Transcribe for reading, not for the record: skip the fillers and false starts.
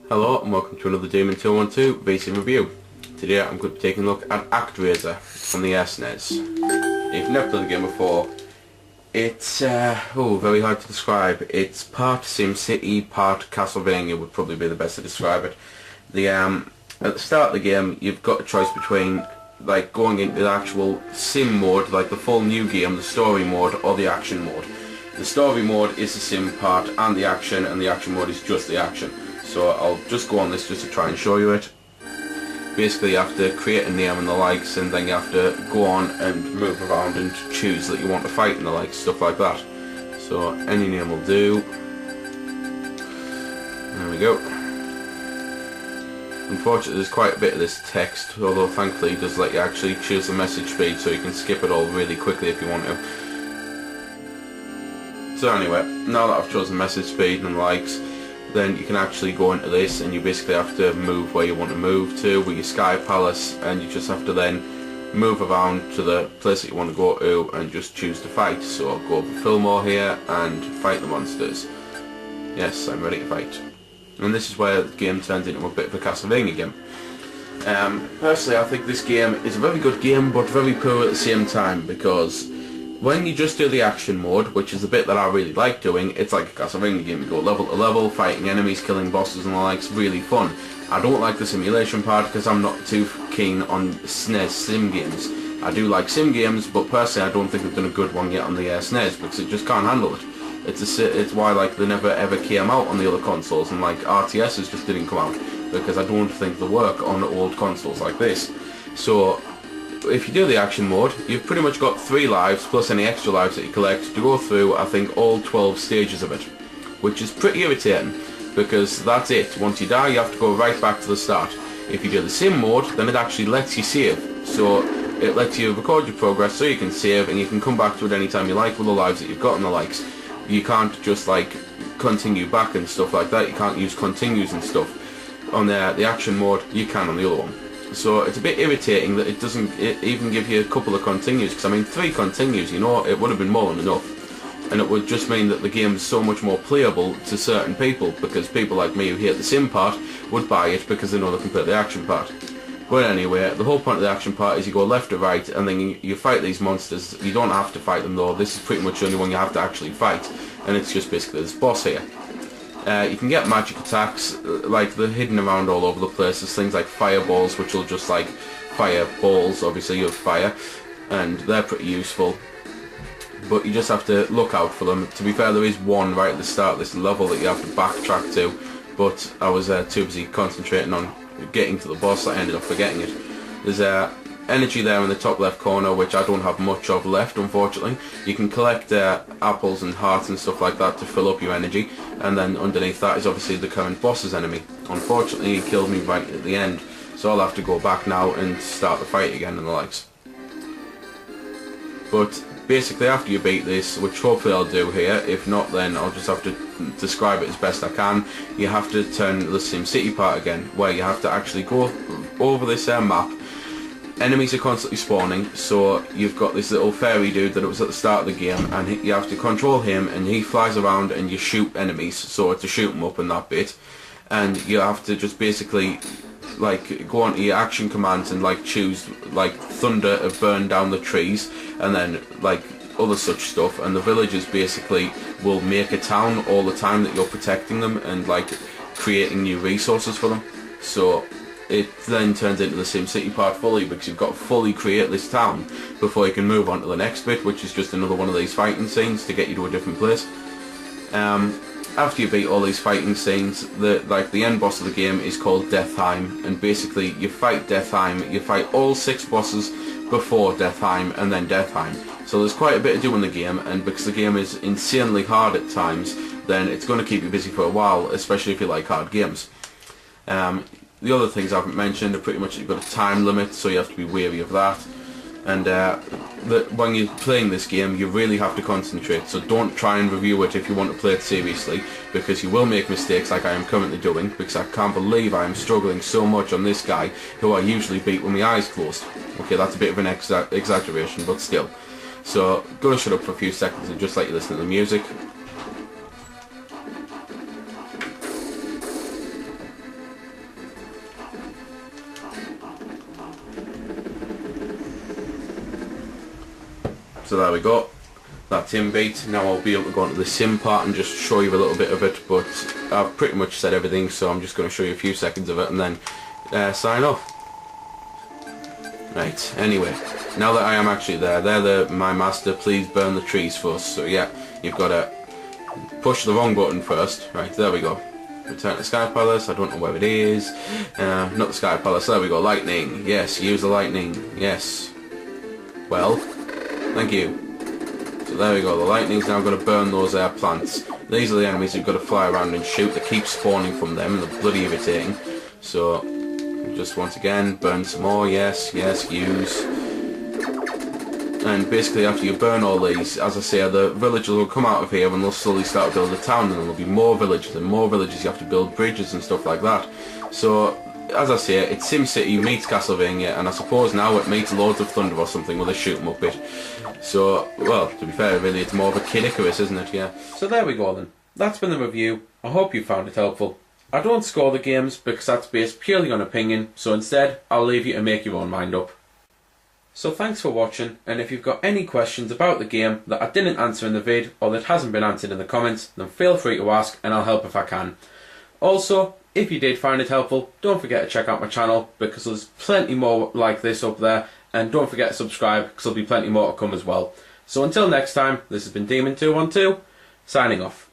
Hello and welcome to another Demon 212 VC review. Today I'm going to be taking a look at Actraiser from the SNES. If you've never played the game before, it's very hard to describe. It's part SimCity, part Castlevania would probably be the best to describe it. At the start of the game you've got a choice between like going into the actual sim mode, like the full new game, the story mode, or the action mode. The story mode is the sim part and the action mode is just the action. So I'll just go on this just to try and show you it. Basically you have to create a name and the likes, and then you have to go on and move around and choose that you want to fight and the likes, stuff like that. So any name will do. There we go. Unfortunately there's quite a bit of this text, although thankfully it does let you actually choose the message speed so you can skip it all really quickly if you want to. So anyway, now that I've chosen message speed and the likes, then you can actually go into this and you basically have to move where you want to move to with your Sky Palace, and you just have to then move around to the place that you want to go to and just choose to fight. So I'll go over Fillmore here and fight the monsters. Yes, I'm ready to fight. And this is where the game turns into a bit of a Castlevania game. Personally I think this game is a very good game but very poor at the same time, because when you just do the action mode, which is the bit that I really like doing, it's like a Castlevania game. You go level to level, fighting enemies, killing bosses and the likes, really fun. I don't like the simulation part because I'm not too keen on SNES sim games. I do like sim games, but personally I don't think they've done a good one yet on the SNES because it just can't handle it. It's why like they never ever came out on the other consoles, and like RTSs just didn't come out because I don't think they work on old consoles like this. So if you do the action mode, you've pretty much got 3 lives plus any extra lives that you collect to go through, I think, all 12 stages of it, which is pretty irritating because that's it. Once you die you have to go right back to the start. If you do the sim mode, then it actually lets you save, so it lets you record your progress so you can save and you can come back to it anytime you like with the lives that you've got and the likes. You can't just like continue back and stuff like that. You can't use continues and stuff. On the action mode you can on the other one. So it's a bit irritating that it doesn't even give you a couple of continues, because I mean 3 continues, you know, it would have been more than enough. And it would just mean that the game is so much more playable to certain people, because people like me who hate the sim part would buy it because they know they can play the action part. But anyway, the whole point of the action part is you go left to right and then you fight these monsters. You don't have to fight them though, this is pretty much the only one you have to actually fight, and it's just basically this boss here. You can get magic attacks, like they're hidden around all over the place. There's things like fireballs, which will just like fire balls, obviously you have fire, and they're pretty useful. But you just have to look out for them. To be fair, there is one right at the start of this level that you have to backtrack to, but I was too busy concentrating on getting to the boss that I ended up forgetting it. There's energy there in the top left corner, which I don't have much of left, unfortunately. You can collect apples and hearts and stuff like that to fill up your energy, and then underneath that is obviously the current boss's enemy. Unfortunately he killed me right at the end, so I'll have to go back now and start the fight again and the likes. But basically after you beat this, which hopefully I'll do here, if not then I'll just have to describe it as best I can, you have to turn the SimCity part again, where you have to actually go over this map. Enemies are constantly spawning, so you've got this little fairy dude that it was at the start of the game, and you have to control him, and he flies around and you shoot enemies, so to shoot them up in that bit. And you have to just basically like go onto your action commands and like choose like thunder to burn down the trees, and then like other such stuff, and the villagers basically will make a town all the time that you're protecting them and like creating new resources for them. So it then turns into the SimCity part fully, because you've got to fully create this town before you can move on to the next bit, which is just another one of these fighting scenes to get you to a different place. After you beat all these fighting scenes, the end boss of the game is called Deathheim, and basically you fight Deathheim, you fight all 6 bosses before Deathheim and then Deathheim. So there's quite a bit to do in the game, and because the game is insanely hard at times, then it's going to keep you busy for a while, especially if you like hard games. The other things I haven't mentioned are pretty much you've got a time limit, so you have to be wary of that. And when you're playing this game, you really have to concentrate, so don't try and review it if you want to play it seriously, because you will make mistakes like I am currently doing, because I can't believe I am struggling so much on this guy, who I usually beat with my eyes closed. Okay, that's a bit of an exaggeration, but still. So, gonna shut up for a few seconds and just let you listen to the music. So there we go. That's in beat. Now I'll be able to go into the sim part and just show you a little bit of it, but I've pretty much said everything, so I'm just going to show you a few seconds of it and then sign off. Right, anyway, now that I am actually there, they're my master, please burn the trees first. So yeah, you've got to push the wrong button first. Right, there we go. Return to Sky Palace, I don't know where it is. Not the Sky Palace, there we go. Lightning, yes, use the lightning, yes. Well, thank you. So there we go, the lightning's now going to burn those plants. These are the enemies you've got to fly around and shoot. They keep spawning from them and they're bloody irritating. So, just once again, burn some more, yes, yes, use. And basically after you burn all these, as I say, the villagers will come out of here and they'll slowly start to build a town, and there'll be more villages and more villages. You have to build bridges and stuff like that. So, as I say, it's SimCity meets Castlevania, and I suppose now it meets Lords of Thunder or something with a shoot 'em up bit. So, well, to be fair, really, it's more of a Kid Icarus, isn't it? Yeah. So there we go then. That's been the review. I hope you found it helpful. I don't score the games because that's based purely on opinion, so instead, I'll leave you to make your own mind up. So thanks for watching, and if you've got any questions about the game that I didn't answer in the vid, or that hasn't been answered in the comments, then feel free to ask and I'll help if I can. Also, if you did find it helpful, don't forget to check out my channel, because there's plenty more like this up there, and don't forget to subscribe because there'll be plenty more to come as well. So until next time, this has been Demon212, signing off.